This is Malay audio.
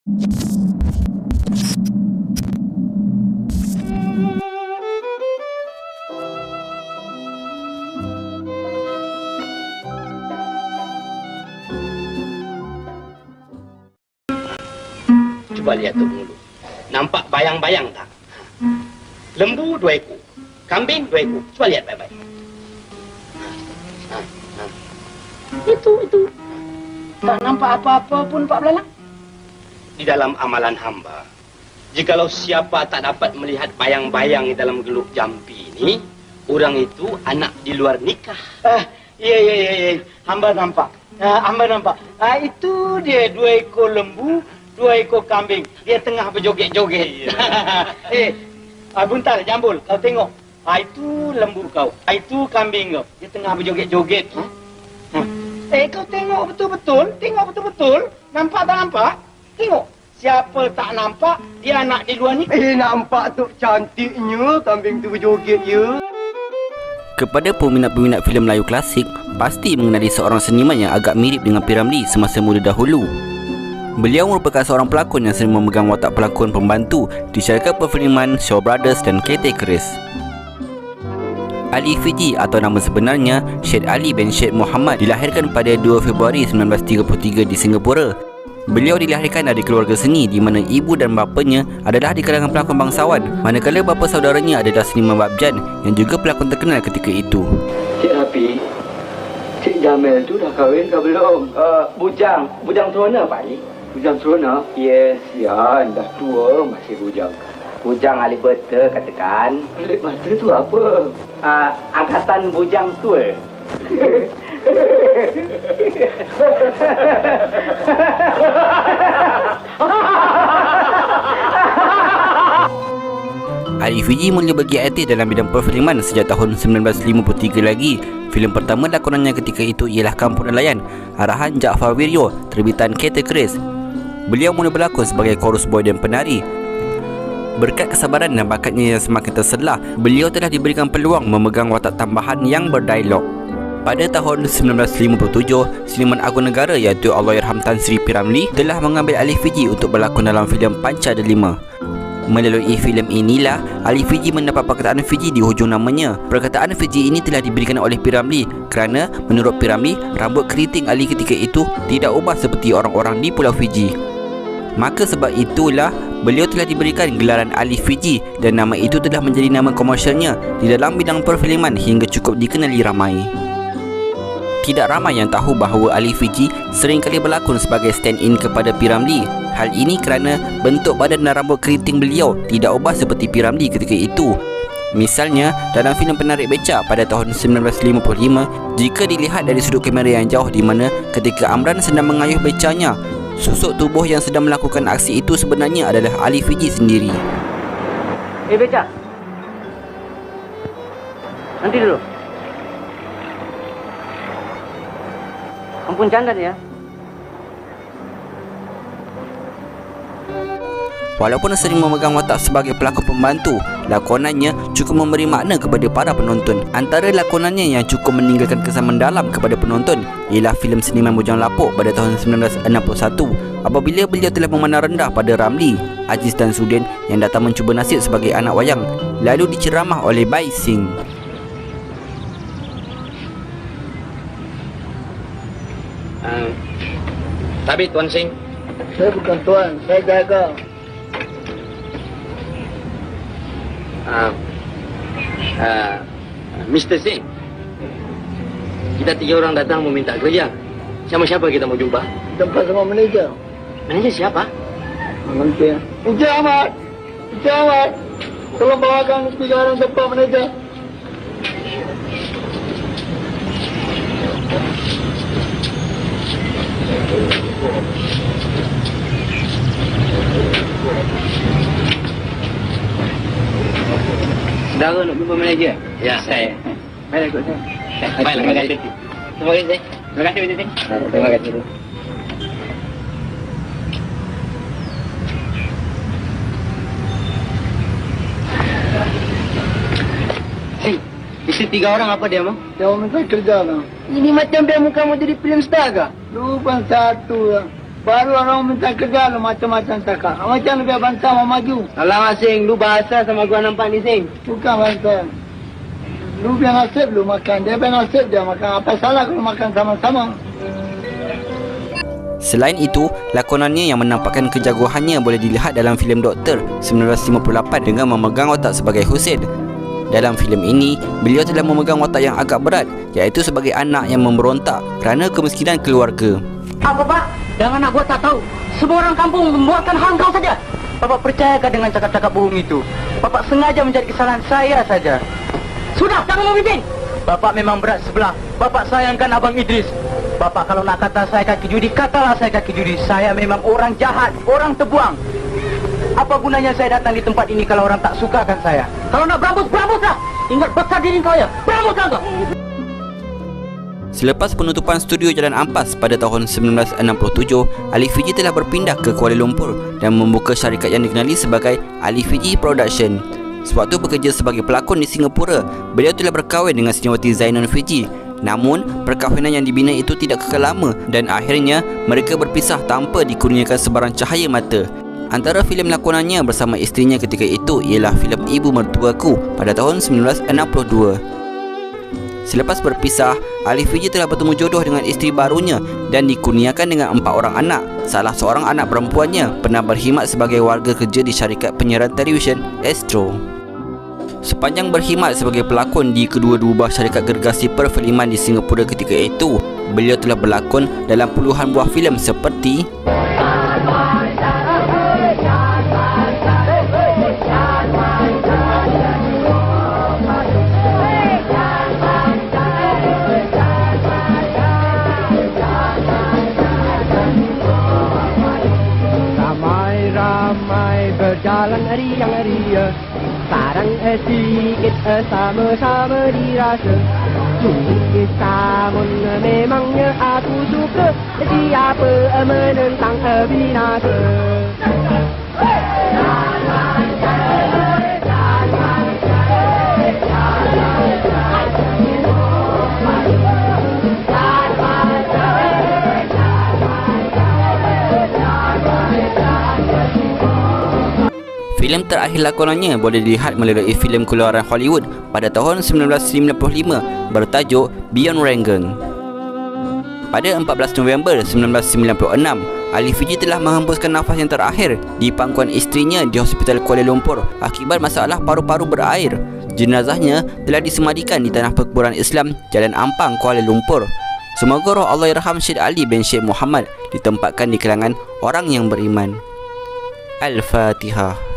Coba lihat tu dulu. Nampak bayang-bayang tak? Lembu 2 ekor. Kambing 2 ekor. Coba lihat baik-baik. Itu. Tak nampak apa-apa pun Pak Belalang. Di dalam amalan hamba, jikalau siapa tak dapat melihat bayang-bayang di dalam geluk jampi ini, orang itu anak di luar nikah. Ya. Hamba nampak. Itu dia 2 ekor lembu, 2 ekor kambing. Dia tengah berjoget-joget. Buntar, Jambul, kau tengok. Itu lembu kau. Itu kambing kau. Dia tengah berjoget-joget. Kau tengok betul-betul. Tengok betul-betul. Nampak tak nampak? Tengok. Siapa tak nampak, dia anak di luar ni. Nampak tu cantiknya kambing tu berjoget ya. Kepada peminat-peminat filem Melayu klasik, pasti mengenali seorang seniman yang agak mirip dengan P. Ramlee semasa muda dahulu. Beliau merupakan seorang pelakon yang sering memegang watak pelakon pembantu di syarikat perfilman Shaw Brothers dan KT Keris. Ali Fiji atau nama sebenarnya Syed Ali bin Syed Muhammad dilahirkan pada 2 Februari 1933 di Singapura. Beliau dilahirkan dari keluarga seni di mana ibu dan bapanya adalah di kalangan pelakon bangsawan, manakala bapa saudaranya adalah seniman Babjan yang juga pelakon terkenal ketika itu. Cik Rapi, Cik Jamil tu dah kahwin ke belum? Bujang terona Pak Ali. Bujang serona? Yes. Ya, dah tua masih bujang. Bujang Ali Beta katakan. Pelik mata tu apa? Angkatan bujang tua. Ali Fiji mula bergiat aktif dalam bidang perfilman sejak tahun 1953 lagi. Filem pertama lakonannya ketika itu ialah Kampung Nelayan, arahan Jaafar Wiryo, terbitan KT Keris. Beliau mula berlakon sebagai chorus boy dan penari. Berkat kesabaran dan bakatnya yang semakin terselah, beliau telah diberikan peluang memegang watak tambahan yang berdialog. Pada tahun 1957, Seniman Agung Negara iaitu Allahyarham Tan Sri P. Ramlee telah mengambil Ali Fiji untuk berlakon dalam filem Panca Delima. Melalui filem inilah Ali Fiji mendapat perkataan Fiji di hujung namanya. Perkataan Fiji ini telah diberikan oleh P. Ramlee kerana menurut P. Ramlee, rambut keriting Ali ketika itu tidak ubah seperti orang-orang di Pulau Fiji. Maka sebab itulah beliau telah diberikan gelaran Ali Fiji dan nama itu telah menjadi nama komersialnya di dalam bidang perfilman hingga cukup dikenali ramai. Tidak ramai yang tahu bahawa Ali Fiji seringkali berlakon sebagai stand-in kepada P. Ramlee. Hal ini kerana bentuk badan dan rambut keriting beliau tidak ubah seperti P. Ramlee ketika itu. Misalnya, dalam filem Penarik Becak pada tahun 1955, jika dilihat dari sudut kamera yang jauh di mana ketika Amran sedang mengayuh becanya, susuk tubuh yang sedang melakukan aksi itu sebenarnya adalah Ali Fiji sendiri. Becak. Nanti dulu. Ampun canda ya. Walaupun sering memegang watak sebagai pelakon pembantu, lakonannya cukup memberi makna kepada para penonton. Antara lakonannya yang cukup meninggalkan kesan mendalam kepada penonton ialah filem Seniman Bujang Lapuk pada tahun 1961, apabila beliau telah memandang rendah pada Ramlee, Aziz dan Sudin yang datang mencuba nasib sebagai anak wayang, lalu diceramah oleh Bai Sing. Tapi Tuan Sing, Saya bukan tuan, saya jaga. Mr. Singh, kita 3 orang datang meminta kerja. Sama siapa kita mau jumpa? Tempat sama manager. Manajer siapa? Nanti. Encik Ahmad. Encik Ahmad. Tolong bawakan 3 orang tempat manager. Saudara nak jumpa manajer? Ya, saya. Baiklah ikut saya. Baiklah, terima kasih. Terima kasih. Terima kasih, Mr. Singh. Terima kasih. Sing, isi 3 orang apa dia mau? Dia mau minta kerja bang. Ini macam dia muka mau jadi film star kah? Lupa satu lah. Baru orang minta kerja lu macam-macam cakap. Macam lebih bangsa mau maju. Alamak Sing, lu bahasa sama gua nampak ni Sing. Bukan bangsa. Lu biar nasib lu makan. Dia biar nasib dia makan. Apa salah kalau makan sama-sama? Selain itu, lakonannya yang menampakkan kejagoannya boleh dilihat dalam filem Doktor 1958 dengan memegang watak sebagai Hussein. Dalam filem ini, beliau telah memegang watak yang agak berat, iaitu sebagai anak yang memberontak kerana kemiskinan keluarga. Apa Pak? Jangan nak buat tak tahu. Semua orang kampung membuatkan hal kau saja. Bapak percayakah dengan cakap-cakap bohong itu? Bapak sengaja mencari kesalahan saya saja. Sudah, jangan memimpin. Bapak memang berat sebelah. Bapak sayangkan Abang Idris. Bapak kalau nak kata saya kaki judi, katalah saya kaki judi. Saya memang orang jahat, orang terbuang. Apa gunanya saya datang di tempat ini kalau orang tak sukakan saya? Kalau nak berambus, berambuslah. Ingat besar diri kau ya. Berambuslah kau. Selepas penutupan studio Jalan Ampas pada tahun 1967, Ali Fiji telah berpindah ke Kuala Lumpur dan membuka syarikat yang dikenali sebagai Ali Fiji Production. Sewaktu bekerja sebagai pelakon di Singapura, beliau telah berkahwin dengan senioriti Zainon Fiji. Namun, perkahwinan yang dibina itu tidak kekal lama dan akhirnya mereka berpisah tanpa dikurniakan sebarang cahaya mata. Antara filem lakonannya bersama isterinya ketika itu ialah filem Ibu Mertuaku pada tahun 1962. Selepas berpisah, Ali Fiji telah bertemu jodoh dengan isteri barunya dan dikurniakan dengan 4 orang anak. Salah seorang anak perempuannya pernah berkhidmat sebagai warga kerja di syarikat penyiaran televisyen Astro. Sepanjang berkhidmat sebagai pelakon di kedua-dua syarikat gergasi perfilman di Singapura ketika itu, beliau telah berlakon dalam puluhan buah filem seperti Ramai berjalan riang-ria, sarang sedikit sama-sama dirasa. Sungguh samun memangnya aku suka, siapa menentang binasa. filem terakhir lakonannya boleh dilihat melalui filem keluaran Hollywood pada tahun 1995 bertajuk Beyond Rangoon. Pada 14 November 1996, Ali Fiji telah menghembuskan nafas yang terakhir di pangkuan isterinya di Hospital Kuala Lumpur akibat masalah paru-paru berair. Jenazahnya telah disemadikan di Tanah Perkuburan Islam Jalan Ampang, Kuala Lumpur. Semoga roh Allahyarham Syed Ali bin Syed Muhammad ditempatkan di kalangan orang yang beriman. Al-Fatihah.